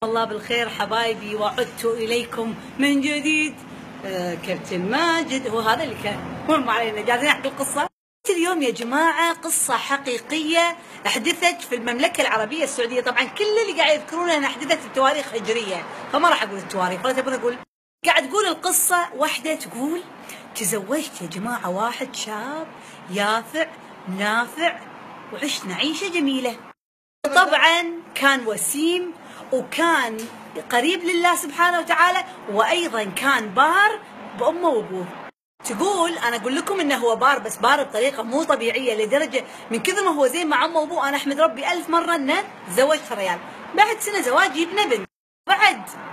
الله بالخير حبايبي، وعدت إليكم من جديد. كابتن ماجد هو هذا اللي كان. ما علينا، جاهزين نحكي القصة. اليوم يا جماعة قصة حقيقية حدثت في المملكة العربية السعودية. طبعا كل اللي قاعد يذكرونها انها حدثت في تواريخ هجرية، فما راح اقول التواريخ، ولا تبون اقول. قاعد تقول القصة واحدة تقول: تزوجت يا جماعة واحد شاب يافع نافع وعشنا عيشة جميلة. طبعا كان وسيم وكان قريب لله سبحانه وتعالى، وايضا كان بار بامه وابوه. تقول انا اقول لكم انه هو بار، بس بار بطريقه مو طبيعيه، لدرجه من كثر ما هو زين مع امه وابوه انا احمد ربي 1000 مره انه تزوج ريال. بعد سنه زواج يبنى بنت.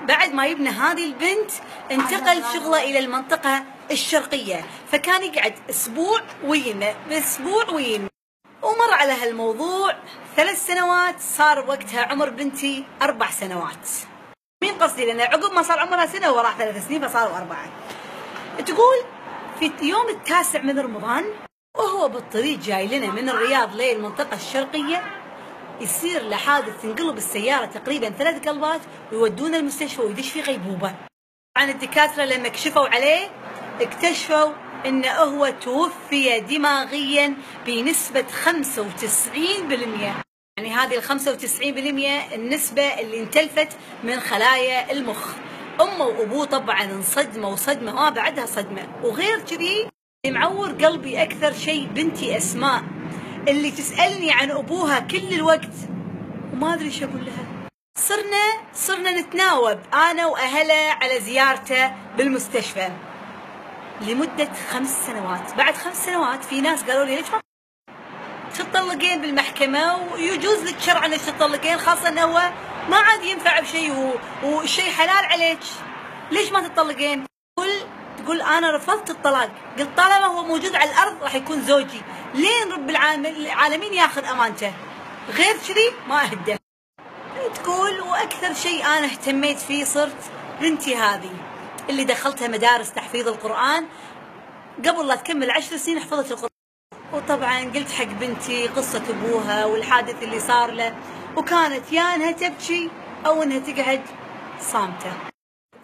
بعد ما يبنى هذه البنت انتقل شغله الى المنطقه الشرقيه، فكان يقعد اسبوع وينه باسبوع وينه. ومر على هالموضوع 3 سنوات، صار وقتها عمر بنتي 4 سنوات. مين قصدي؟ لأن عقب ما صار عمرها سنة وراح 3 سنين فصاروا 4. تقول في يوم 9 من رمضان وهو بالطريق جاي لنا من الرياض للمنطقة الشرقية، يصير له حادث، تنقلب السيارة تقريبا 3 قلبات ويودونه المستشفى ويدش في غيبوبة. طبعا الدكاترة لما كشفوا عليه اكتشفوا انه هو توفي دماغيا بنسبة 95%. يعني هذه ال 95% النسبة اللي انتلفت من خلايا المخ. امه وابوه طبعا انصدموا صدمة ما بعدها صدمة. وغير كذي اللي معور قلبي اكثر شيء بنتي اسماء، اللي تسألني عن ابوها كل الوقت وما ادري ايش اقول لها. صرنا نتناوب انا واهلها على زيارته بالمستشفى لمدة 5 سنوات. بعد 5 سنوات في ناس قالوا لي: ليش ما تطلقين بالمحكمة ويجوز لك شرعا انك تطلقين، خاصة انه هو ما عاد ينفع بشيء والشيء حلال عليك، ليش ما تطلقين؟ تقول انا رفضت الطلاق، قلت طالما هو موجود على الارض راح يكون زوجي، لين رب العالمين ياخذ امانته، غير كذي ما اهده. تقول واكثر شيء انا اهتميت فيه صرت بنتي هذه اللي دخلتها مدارس تحفيظ القرآن، قبل لا تكمل 10 سنين حفظت القرآن. وطبعا قلت حق بنتي قصة ابوها والحادث اللي صار له، وكانت يا انها تبكي او انها تقعد صامتة.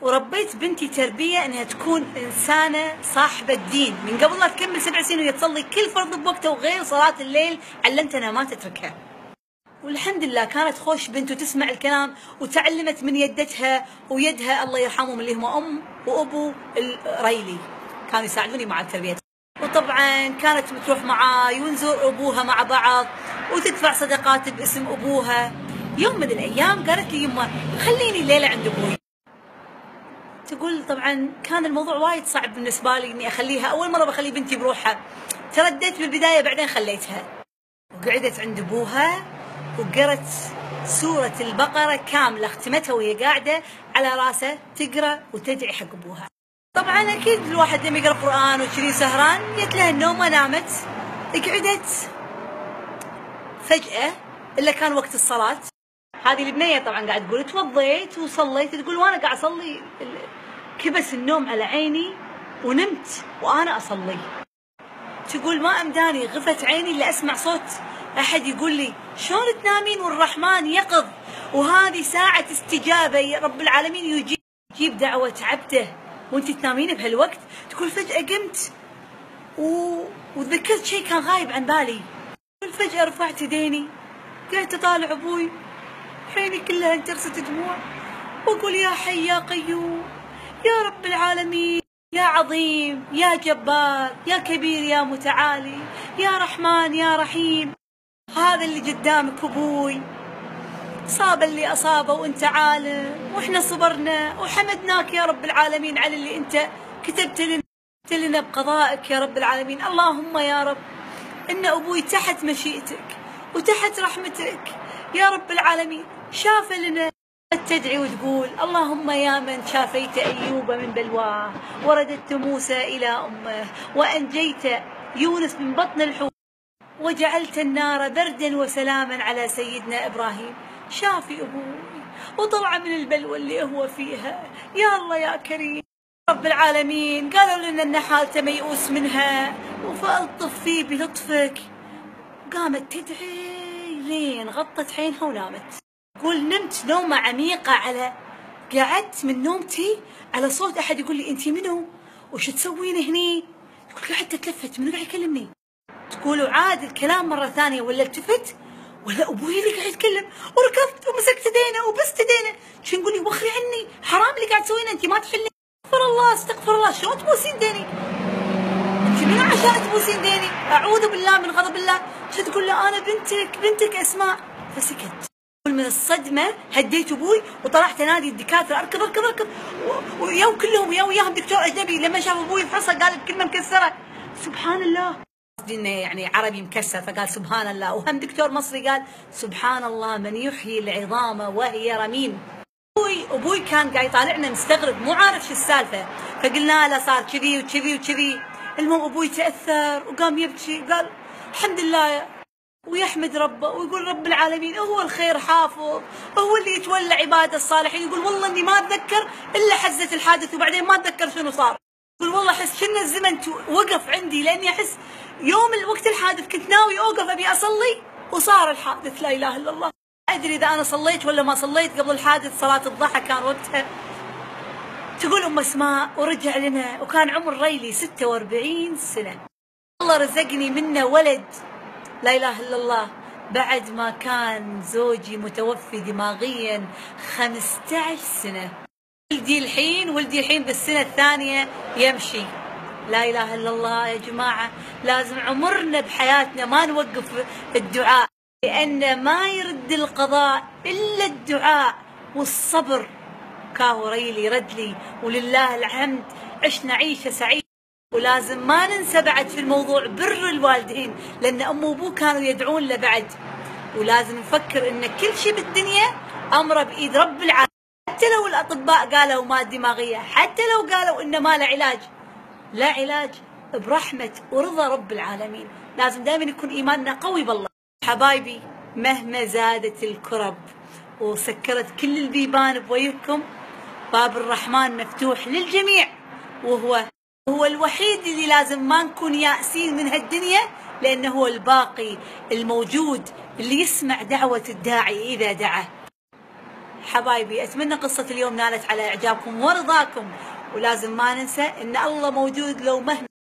وربيت بنتي تربية انها تكون انسانة صاحبة دين من قبل لا تكمل 7 سنين، وهي تصلي كل فرض بوقته وغير صلاة الليل علمتنا ما تتركها. والحمد لله كانت خوش بنت وتسمع الكلام، وتعلمت من يدتها ويدها الله يرحمهم اللي هم ام وابو الريلي، كانوا يساعدوني مع التربيه. وطبعا كانت بتروح معاي ونزور ابوها مع بعض وتدفع صدقات باسم ابوها. يوم من الايام قالت لي: يمه خليني الليله عند ابوي. تقول طبعا كان الموضوع وايد صعب بالنسبه لي اني اخليها، اول مره بخلي بنتي بروحها، ترديت بالبدايه بعدين خليتها. وقعدت عند ابوها وقرت سورة البقرة كاملة، ختمتها وهي قاعدة على راسه تقرأ وتدعي حق أبوها. طبعا أكيد الواحد لما يقرأ قرآن وشري سهران جت لها النوم ما نامت. قعدت فجأة إلا كان وقت الصلاة. هذه البنية طبعا قاعد تقول: توضيت وصليت. تقول وأنا قاعد أصلي كبس النوم على عيني ونمت وأنا أصلي. تقول ما أمداني غفت عيني إلا أسمع صوت أحد يقول لي: شلون تنامين والرحمن يقظ؟ وهذه ساعة استجابة، رب العالمين يجيب دعوة عبده وانت تنامين بهالوقت. تقول فجأة قمت وتذكرت شيء كان غايب عن بالي. تقول فجأة رفعت يديني، قعدت أطالع أبوي، عيني كلها انترست دموع، وأقول: يا حي يا قيوم يا رب العالمين، يا عظيم يا جبار يا كبير يا متعالي يا رحمن يا رحيم، هذا اللي قدامك أبوي صاب اللي أصابه وأنت عالم، وإحنا صبرنا وحمدناك يا رب العالمين على اللي أنت كتبت لنا بقضائك يا رب العالمين. اللهم يا رب إن أبوي تحت مشيئتك وتحت رحمتك يا رب العالمين. شاف لنا تدعي وتقول: اللهم يا من شافيت أيوب من بلواه ورددت موسى إلى أمه وأنجيت يونس من بطن الحوت وجعلت النار بردا وسلاما على سيدنا إبراهيم. شافي أبوي وطلع من البلوى اللي هو فيها، يا الله يا كريم رب العالمين. قالوا لنا أن حالته ميؤوس منها فألطف فيه بلطفك. قامت تدعي لين غطت عينها ونامت. تقول نمت نومة عميقة قعدت من نومتي على صوت أحد يقول لي أنتِ منو؟ وش تسوين هني؟ تقول قعدت أتلفت منو قاعد يكلمني؟ تقول وعاد الكلام مرة ثانية ولا التفت ولا أبوي اللي قاعد يتكلم، وركضت ومسكت يدينه وبست يدينه، شو نقول لي وخري عني، حرام اللي قاعد تسوينه، أنت ما تحلين. استغفر الله استغفر الله، شلون تبوسين ديني؟ أنت منو عشان تبوسين ديني؟ أعوذ بالله من غضب الله. شو تقول له أنا بنتك أسماء. فسكت. من الصدمة هديت أبوي وطلعت أنادي الدكاترة أركض أركض أركض، وياهم كلهم وياهم دكتور أجنبي لما شاف أبوي بحصة قال بكلمة مكسرة سبحان الله. إنه يعني عربي مكسر فقال سبحان الله، وهم دكتور مصري قال سبحان الله من يحيي العظام وهي رميم. أبوي كان قاعد يطالعنا مستغرب مو عارف شو السالفة، فقلنا له صار كذي وكذي وكذي. المهم أبوي تأثر وقام يبكي قال الحمد لله ويحمد ربه ويقول رب العالمين هو الخير حافظ، هو اللي يتولى عباده الصالحين. يقول والله اني ما اتذكر الا حزه الحادث وبعدين ما اتذكر شنو صار. يقول والله احس كأن الزمن وقف عندي، لاني احس يوم وقت الحادث كنت ناوي اوقف ابي اصلي وصار الحادث. لا اله الا الله. ادري اذا انا صليت ولا ما صليت قبل الحادث، صلاه الضحى كان وقتها. تقول ام اسماء ورجع لنا وكان عمر ريلي 46 سنه. الله رزقني منه ولد لا اله الا الله بعد ما كان زوجي متوفي دماغيا 15 سنه. ولدي الحين بالسنه الثانيه يمشي. لا اله الا الله يا جماعه، لازم عمرنا بحياتنا ما نوقف الدعاء، لان ما يرد القضاء الا الدعاء والصبر. كاهو ريلي رد لي ولله الحمد عشنا عيشه سعيده. ولازم ما ننسى بعد في الموضوع بر الوالدين، لان ام وابوه كانوا يدعون له بعد. ولازم نفكر ان كل شيء بالدنيا امره بايد رب العالمين، حتى لو الاطباء قالوا ما دماغيه، حتى لو قالوا انه ما له علاج، لا علاج برحمه ورضا رب العالمين. لازم دائما يكون ايماننا قوي بالله. حبايبي مهما زادت الكرب وسكرت كل البيبان بوجهكم، باب الرحمن مفتوح للجميع، وهو الوحيد اللي لازم ما نكون يائسين من هالدنيا، لأنه هو الباقي الموجود اللي يسمع دعوة الداعي إذا دعا. حبايبي أتمنى قصة اليوم نالت على إعجابكم ورضاكم، ولازم ما ننسى إن الله موجود لو مهما